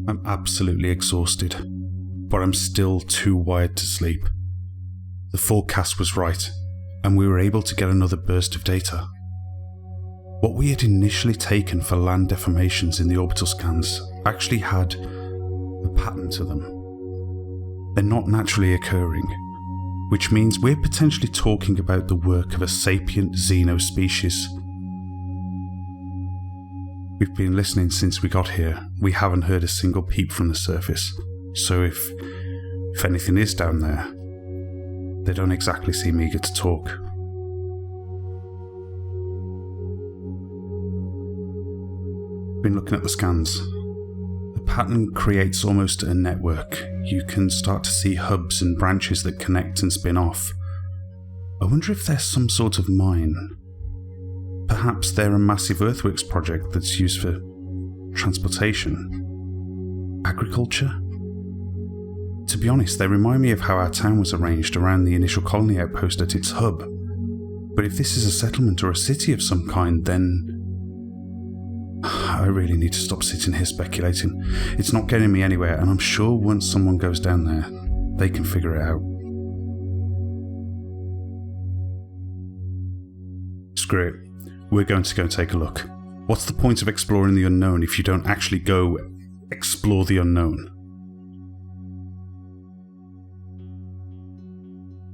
I'm absolutely exhausted, but I'm still too wired to sleep. The forecast was right, and we were able to get another burst of data. What we had initially taken for land deformations in the orbital scans actually had a pattern to them. They're not naturally occurring, which means we're potentially talking about the work of a sapient xeno species. We've been listening since we got here. We haven't heard a single peep from the surface, so if anything is down there, they don't exactly seem eager to talk. Been looking at the scans. The pattern creates almost a network. You can start to see hubs and branches that connect and spin off. I wonder if there's some sort of mine. Perhaps they're a massive earthworks project that's used for transportation. Agriculture? To be honest, they remind me of how our town was arranged around the initial colony outpost at its hub. But if this is a settlement or a city of some kind, then I really need to stop sitting here speculating. It's not getting me anywhere, and I'm sure once someone goes down there, they can figure it out. Screw it. We're going to go take a look. What's the point of exploring the unknown if you don't actually go explore the unknown?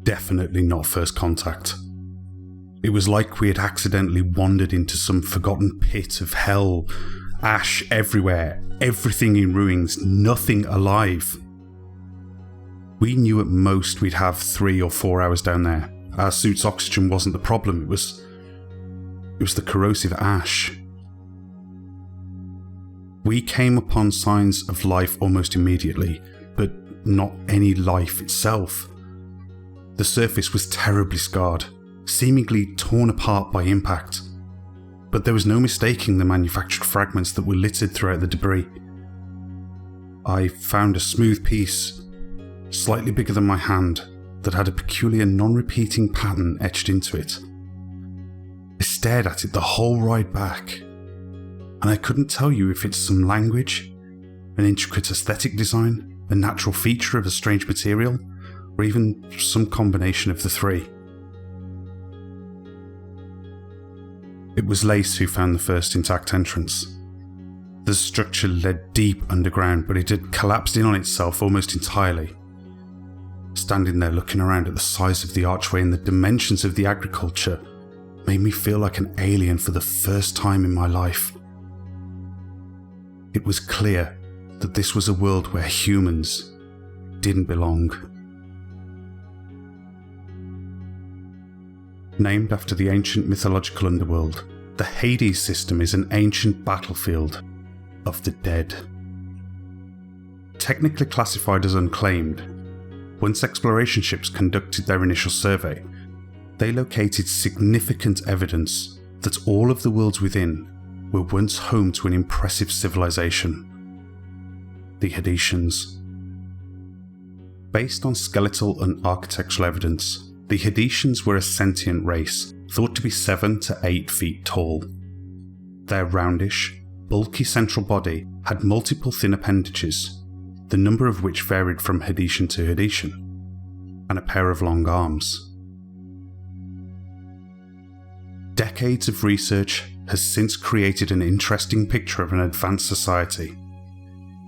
Definitely not first contact. It was like we had accidentally wandered into some forgotten pit of hell, ash everywhere, everything in ruins, nothing alive. We knew at most we'd have 3 or 4 hours down there. Our suit's oxygen wasn't the problem, it was the corrosive ash. We came upon signs of life almost immediately, but not any life itself. The surface was terribly scarred, seemingly torn apart by impact, but there was no mistaking the manufactured fragments that were littered throughout the debris. I found a smooth piece, slightly bigger than my hand, that had a peculiar non-repeating pattern etched into it. I stared at it the whole ride back, and I couldn't tell you if it's some language, an intricate aesthetic design, a natural feature of a strange material, or even some combination of the three. It was Lace who found the first intact entrance. The structure led deep underground, but it had collapsed in on itself almost entirely. Standing there looking around at the size of the archway and the dimensions of the agriculture made me feel like an alien for the first time in my life. It was clear that this was a world where humans didn't belong. Named after the ancient mythological underworld, the Hades system is an ancient battlefield of the dead. Technically classified as unclaimed, once exploration ships conducted their initial survey, they located significant evidence that all of the worlds within were once home to an impressive civilization, the Hadesians. Based on skeletal and architectural evidence, the Hadesians were a sentient race, thought to be 7 to 8 feet tall. Their roundish, bulky central body had multiple thin appendages, the number of which varied from Hadesian to Hadesian, and a pair of long arms. Decades of research has since created an interesting picture of an advanced society.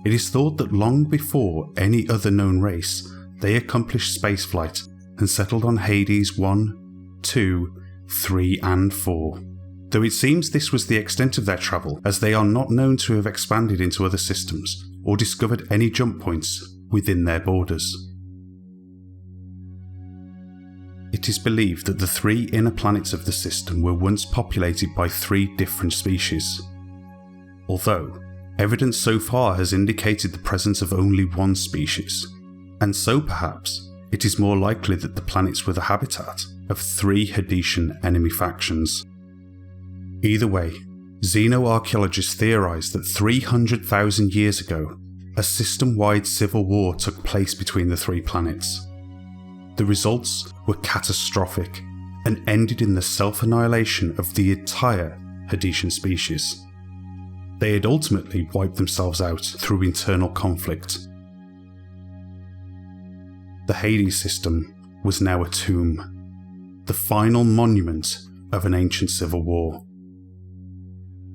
It is thought that long before any other known race, they accomplished spaceflight and settled on Hades 1, 2, 3 and 4. Though it seems this was the extent of their travel, as they are not known to have expanded into other systems or discovered any jump points within their borders. It is believed that the 3 inner planets of the system were once populated by 3 different species, although evidence so far has indicated the presence of only one species, and so perhaps it is more likely that the planets were the habitat of 3 Hadesian enemy factions. Either way, xenoarchaeologists theorise that 300,000 years ago, a system-wide civil war took place between the 3 planets. The results were catastrophic and ended in the self-annihilation of the entire Hadesian species. they had ultimately wiped themselves out through internal conflict. The Hades system was now a tomb, the final monument of an ancient civil war.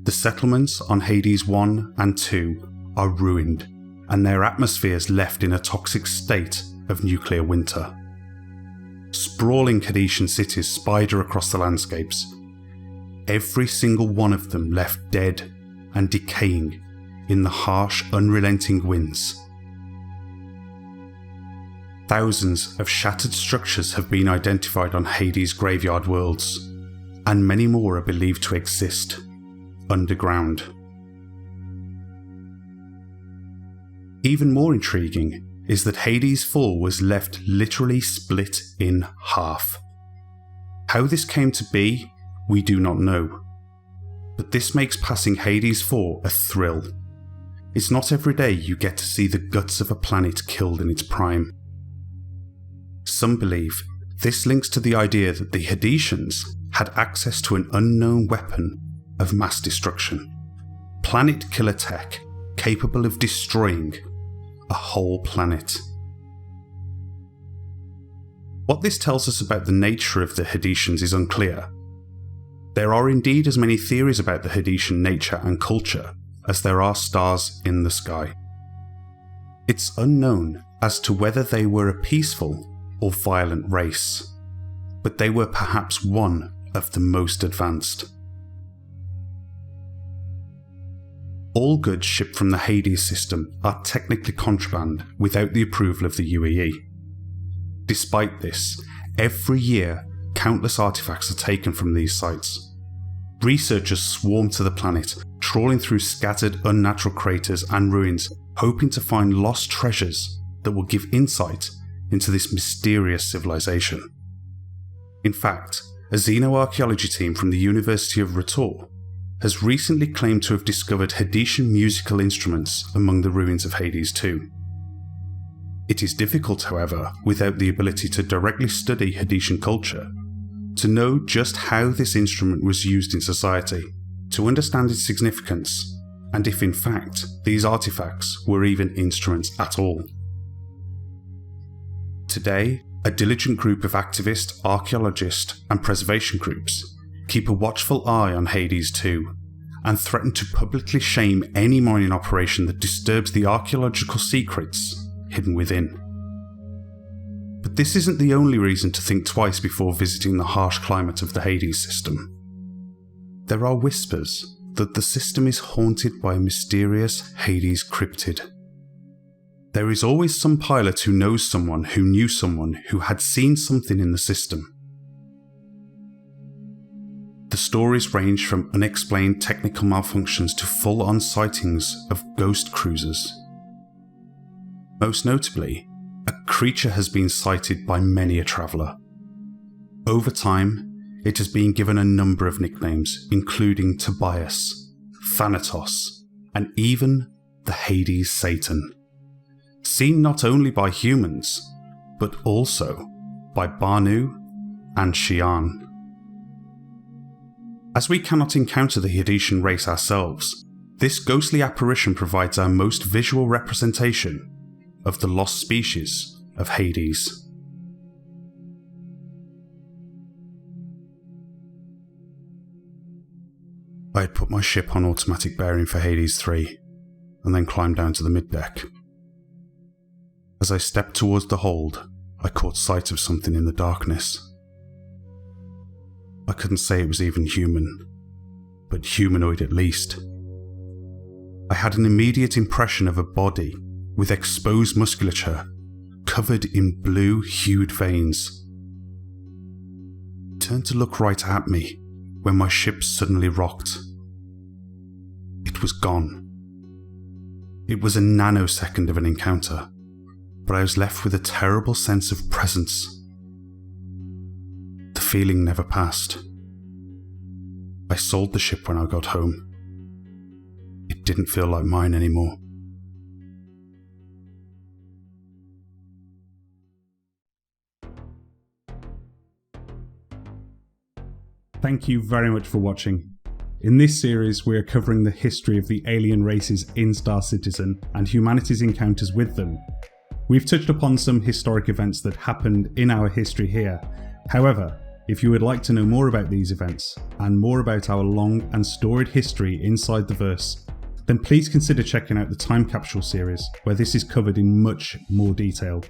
The settlements on Hades 1 and 2 are ruined, and their atmospheres left in a toxic state of nuclear winter. Sprawling Hadesian cities spider across the landscapes, every single one of them left dead and decaying in the harsh, unrelenting winds. Thousands of shattered structures have been identified on Hades' graveyard worlds, and many more are believed to exist underground. Even more intriguing is that Hades' fall was left literally split in half. How this came to be, we do not know, but this makes passing Hades 4 a thrill. It's not every day you get to see the guts of a planet killed in its prime. Some believe this links to the idea that the Hadesians had access to an unknown weapon of mass destruction, planet killer tech capable of destroying a whole planet. What this tells us about the nature of the Hadesians is unclear. There are indeed as many theories about the Hadesian nature and culture as there are stars in the sky. It's unknown as to whether they were a peaceful or violent race, but they were perhaps one of the most advanced. All goods shipped from the Hades system are technically contraband without the approval of the UAE. Despite this, every year countless artifacts are taken from these sites. Researchers swarm to the planet, trawling through scattered unnatural craters and ruins, hoping to find lost treasures that will give insight into this mysterious civilization. In fact, a xenoarchaeology team from the University of Rhetor has recently claimed to have discovered Hadesian musical instruments among the ruins of Hades 2. It is difficult, however, without the ability to directly study Hadesian culture, to know just how this instrument was used in society, to understand its significance, and if in fact these artifacts were even instruments at all. Today, a diligent group of activist, archaeologist, and preservation groups keep a watchful eye on Hades 2 and threaten to publicly shame any mining operation that disturbs the archaeological secrets hidden within. But this isn't the only reason to think twice before visiting the harsh climate of the Hades system. There are whispers that the system is haunted by a mysterious Hades cryptid. There is always some pilot who knows someone who knew someone who had seen something in the system. The stories range from unexplained technical malfunctions to full-on sightings of ghost cruisers. Most notably, a creature has been sighted by many a traveller. Over time, it has been given a number of nicknames, including Tobias, Thanatos, and even the Hades Satan. Seen not only by humans, but also by Banu and Xi'an. As we cannot encounter the Hadesian race ourselves, this ghostly apparition provides our most visual representation of the lost species of Hades. I had put my ship on automatic bearing for Hades 3, and then climbed down to the middeck. As I stepped towards the hold, I caught sight of something in the darkness. I couldn't say it was even human, but humanoid at least. I had an immediate impression of a body with exposed musculature, covered in blue-hued veins. It turned to look right at me when my ship suddenly rocked. It was gone. It was a nanosecond of an encounter, but I was left with a terrible sense of presence. The feeling never passed. I sold the ship when I got home. It didn't feel like mine anymore. Thank you very much for watching. In this series, we are covering the history of the alien races in Star Citizen and humanity's encounters with them. We've touched upon some historic events that happened in our history here. However, if you would like to know more about these events and more about our long and storied history inside the verse, then please consider checking out the Time Capsule series, where this is covered in much more detail.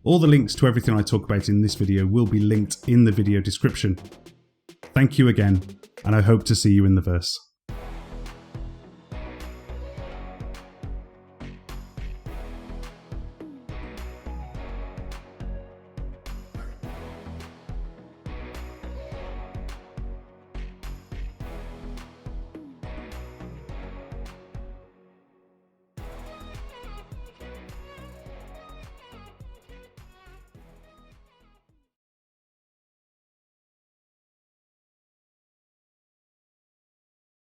All the links to everything I talk about in this video will be linked in the video description. Thank you again, and I hope to see you in the verse.